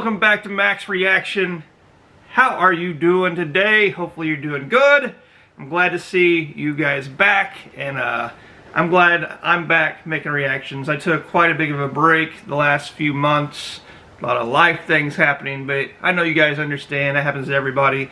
welcome back to Max Reaction. How are you doing today? Hopefully you're doing good. I'm glad to see you guys back, and I'm glad I'm back making reactions. I took quite a big of a break the last few months. A lot of life things happening, but I know you guys understand. That happens to everybody.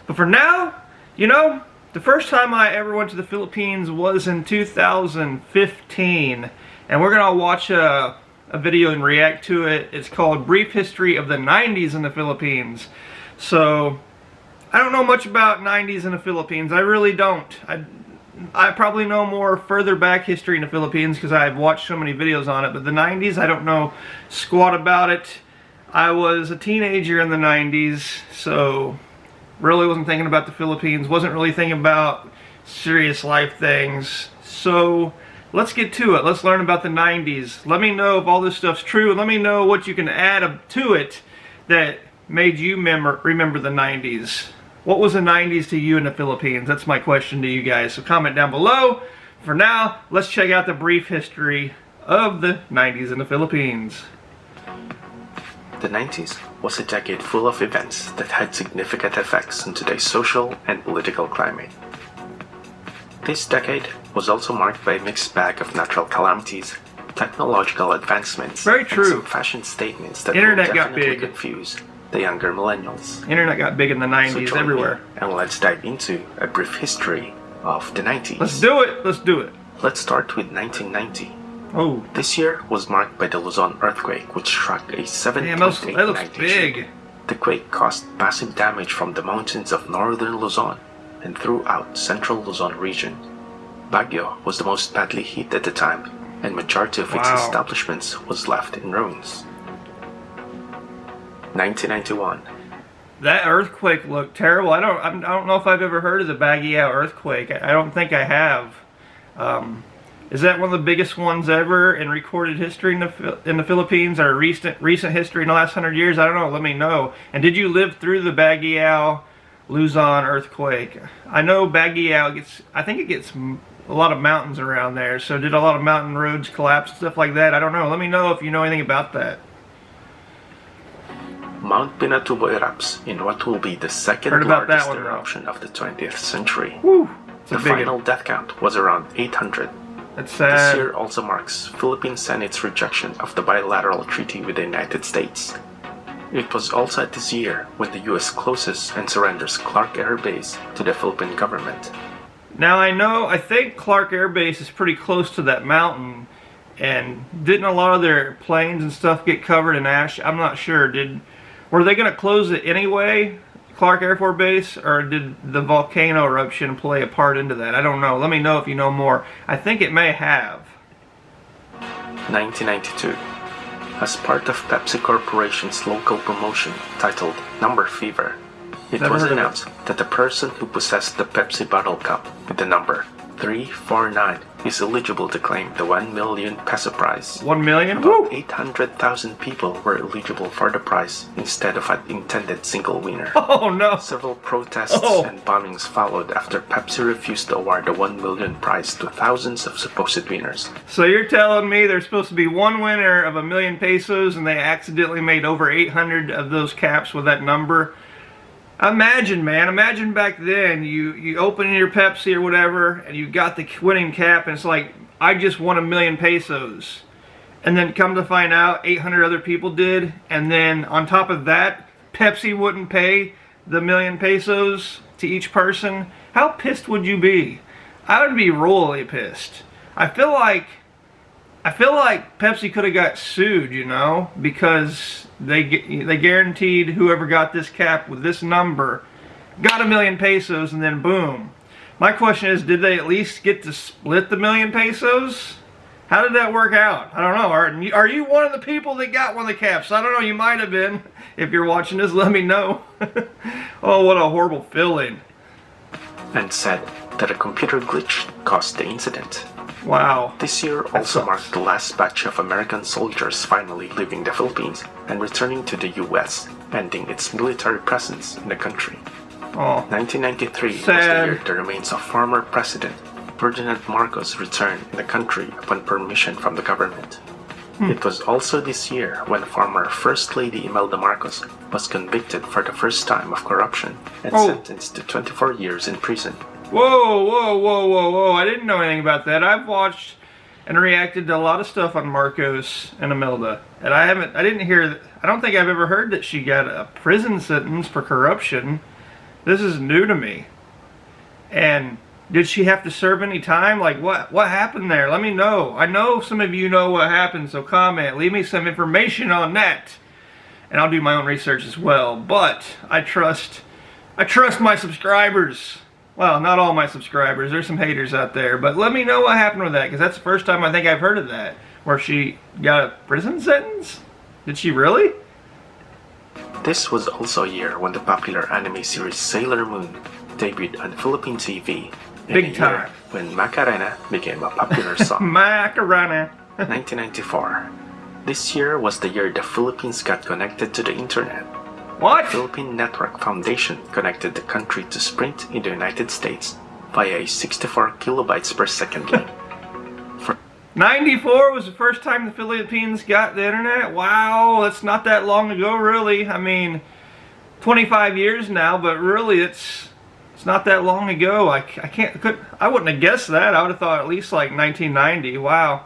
But for now, you know, the first time I ever went to the Philippines was in 2015, and we're gonna watch a video and react to it. It's called Brief History of the 90s in the Philippines. So I don't know much about 90s in the Philippines. I really don't. I probably know more further back history in the Philippines because I've watched so many videos on it, but the 90s, I don't know squat about it. I was a teenager in the 90s, so really wasn't thinking about the Philippines, wasn't really thinking about serious life things. So let's get to it. Let's learn about the 90s. Let me know if all this stuff's true, and let me know what you can add to it that made you remember the 90s. What was the 90s to you in the Philippines? That's my question to you guys. So comment down below. For now, let's check out the brief history of the 90s in the Philippines. The 90s was a decade full of events that had significant effects on today's social and political climate. This decade was also marked by a mixed bag of natural calamities, technological advancements, Very true. and some fashion statements that Internet will got definitely big. confuse the younger millennials. Internet got big in the 90s So join everywhere. me and let's dive into a brief history of the 90s. Let's do it. Let's do it. Let's start with 1990. Oh, This year was marked by the Luzon earthquake, which struck a 7.8 damn, that looks magnitude. big. The quake caused massive damage from the mountains of northern Luzon and throughout central Luzon region. Baguio was the most badly hit at the time, and majority of its Wow. establishments was left in ruins. 1991. That earthquake looked terrible. I don't know if I've ever heard of the Baguio earthquake. I don't think I have. Is that one of the biggest ones ever in recorded history in the Philippines, or recent history in the last 100 years? I don't know. Let me know. And did you live through the Baguio Luzon earthquake? I know Baguio I think it gets a lot of mountains around there. So did a lot of mountain roads collapse and stuff like that? I don't know. Let me know if you know anything about that. Mount Pinatubo erupts in what will be the second Heard about that largest one, though. eruption of the 20th century. Whew. It's a The big final death count was around 800. That's This sad. year also marks Philippine Senate's rejection of the bilateral treaty with the United States. It was also at this year when the U.S. closes and surrenders Clark Air Base to the Philippine government. Now I think Clark Air Base is pretty close to that mountain, and didn't a lot of their planes and stuff get covered in ash? I'm not sure. Were they going to close it anyway, Clark Air Force Base, or did the volcano eruption play a part into that? I don't know. Let me know if you know more. I think it may have. 1992. As part of Pepsi Corporation's local promotion titled Number Fever, it Never was heard of it. announced that the person who possessed the Pepsi bottle cup with the number 349 is eligible to claim the 1 million peso prize. 1 million? About Woo! 800,000 people were eligible for the prize instead of an intended single winner. Oh no! Several protests Oh. and bombings followed after Pepsi refused to award the 1 million prize to thousands of supposed winners. So you're telling me there's supposed to be one winner of 1 million pesos, and they accidentally made over 800 of those caps with that number? Imagine, man, imagine back then, you open your Pepsi or whatever, and you got the winning cap, and it's like, I just won 1 million pesos. And then come to find out, 800 other people did, and then on top of that, Pepsi wouldn't pay the 1 million pesos to each person. How pissed would you be? I would be royally pissed. I feel like Pepsi could have got sued, you know, because they guaranteed whoever got this cap with this number got 1 million pesos, and then boom. My question is, did they at least get to split the 1 million pesos? How did that work out? I don't know. Are you one of the people that got one of the caps? I don't know. You might have been. If you're watching this, let me know. Oh, what a horrible feeling. And said that a computer glitch caused the incident. Wow. This year also marked the last batch of American soldiers finally leaving the Philippines and returning to the US, ending its military presence in the country. Oh, 1993 was the Sad. year the remains of former President Ferdinand Marcos returned in the country upon permission from the government. It was also this year when former First Lady Imelda Marcos was convicted for the first time of corruption and sentenced to 24 years in prison. Whoa, whoa, whoa, whoa, whoa. I didn't know anything about that. I've watched and reacted to a lot of stuff on Marcos and Imelda. And I don't think I've ever heard that she got a prison sentence for corruption. This is new to me. And did she have to serve any time? Like, what happened there? Let me know. I know some of you know what happened, so comment. Leave me some information on that. And I'll do my own research as well. But I trust my subscribers. Well, not all my subscribers. There's some haters out there. But let me know what happened with that, because that's the first time I think I've heard of that. Where she got a prison sentence? Did she really? This was also a year when the popular anime series Sailor Moon debuted on Philippine TV. Big time. When Macarena became a popular song. Macarena. 1994. This year was the year the Philippines got connected to the internet. What? The Philippine Network Foundation connected the country to Sprint in the United States via a 64 kilobytes per second link. 94 was the first time the Philippines got the internet? Wow, that's not that long ago, really. I mean, 25 years now, but really it's not that long ago. I wouldn't have guessed that. I would have thought at least like 1990. Wow.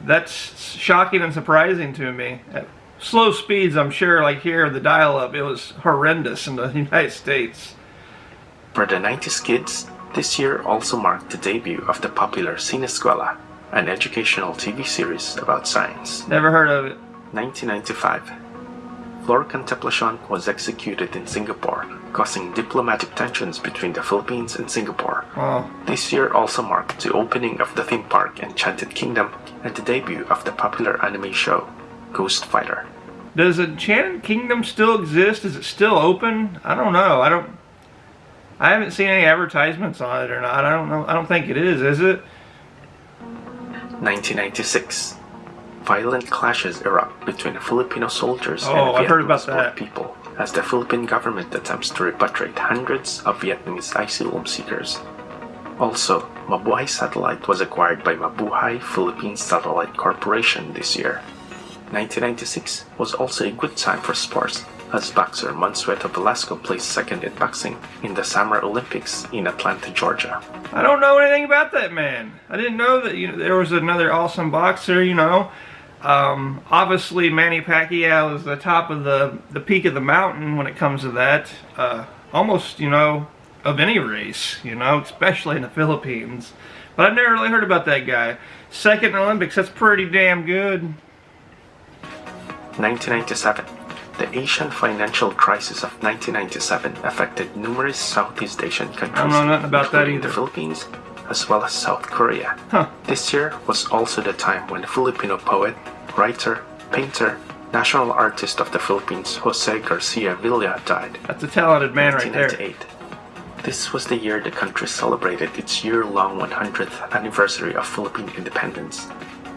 That's shocking and surprising to me. At slow speeds, I'm sure, like here, the dial-up, it was horrendous in the United States. For the 90s kids, this year also marked the debut of the popular Sinescuela, an educational TV series about science. Never heard of it. 1995. Flor Contemplacion was executed in Singapore, causing diplomatic tensions between the Philippines and Singapore. Oh. This year also marked the opening of the theme park Enchanted Kingdom and the debut of the popular anime show, Ghost Fighter. Does Enchanted Kingdom still exist? Is it still open? I don't know. I haven't seen any advertisements on it or not. I don't know. I don't think it is it? 1996. Violent clashes erupt between Filipino soldiers and I've heard about Vietnamese that. people as the Philippine government attempts to repatriate hundreds of Vietnamese asylum seekers. Also, Mabuhay Satellite was acquired by Mabuhay Philippines Satellite Corporation this year. 1996 was also a good time for sports, as boxer Mansueto Velasco placed second in boxing in the Summer Olympics in Atlanta, Georgia. I don't know anything about that man. I didn't know that there was another awesome boxer, Obviously, Manny Pacquiao is the top of the peak of the mountain when it comes to that. Almost, of any race, especially in the Philippines. But I've never really heard about that guy. Second in Olympics, that's pretty damn good. 1997. The Asian financial crisis of 1997 affected numerous Southeast Asian countries, I don't know nothing about that including either. the Philippines, as well as South Korea. This year was also the time when Filipino poet, writer, painter, national artist of the Philippines, Jose Garcia Villa died. That's a talented man right there. 1998. This was the year the country celebrated its year-long 100th anniversary of Philippine independence.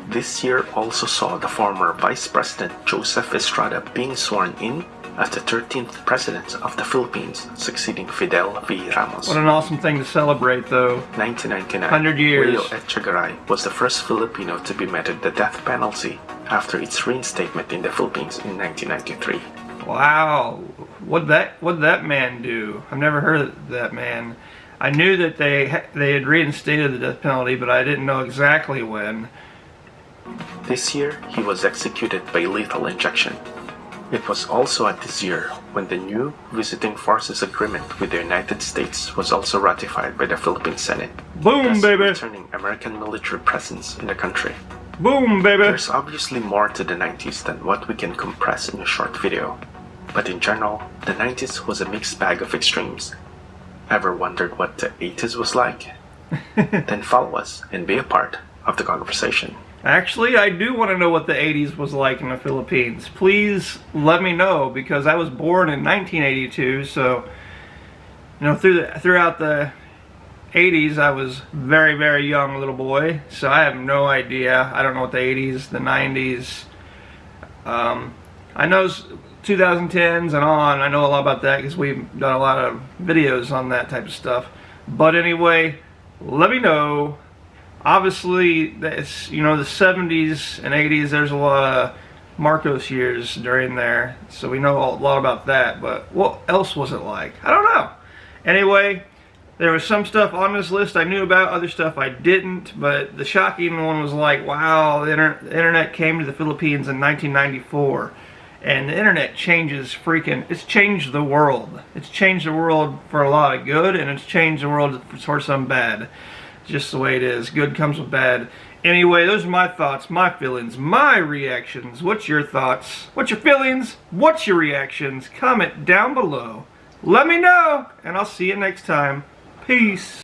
This year also saw the former Vice President Joseph Estrada being sworn in as the 13th President of the Philippines, succeeding Fidel V. Ramos. What an awesome thing to celebrate, though. 1999. 100 years. Rio Echegaray was the first Filipino to be meted the death penalty after its reinstatement in the Philippines in 1993. Wow, what'd that man do? I've never heard of that man. I knew that they had reinstated the death penalty, but I didn't know exactly when. This year, he was executed by lethal injection. It was also at this year when the new Visiting Forces Agreement with the United States was also ratified by the Philippine Senate. Boom, thus baby! returning American military presence in the country. Boom, baby! There's obviously more to the 90s than what we can compress in a short video. But in general, the 90s was a mixed bag of extremes. Ever wondered what the 80s was like? Then follow us and be a part of the conversation. Actually, I do want to know what the 80s was like in the Philippines. Please let me know, because I was born in 1982, so throughout the 80s I was very, very young little boy, so I have no idea. I don't know what the 80s, the 90s. I know 2010s and on. I know a lot about that because we've done a lot of videos on that type of stuff. But anyway, let me know. Obviously, that's, you know, the 70s and 80s, there's a lot of Marcos years during there, so we know a lot about that, but what else was it like? I don't know. Anyway, there was some stuff on this list I knew about, other stuff I didn't, but the shocking one was like, wow, the internet came to the Philippines in 1994, and the internet it's changed the world. It's changed the world for a lot of good, and it's changed the world for some bad. Just the way it is. Good comes with bad. Anyway, those are my thoughts, my feelings, my reactions. What's your thoughts? What's your feelings? What's your reactions? Comment down below. Let me know, and I'll see you next time. Peace.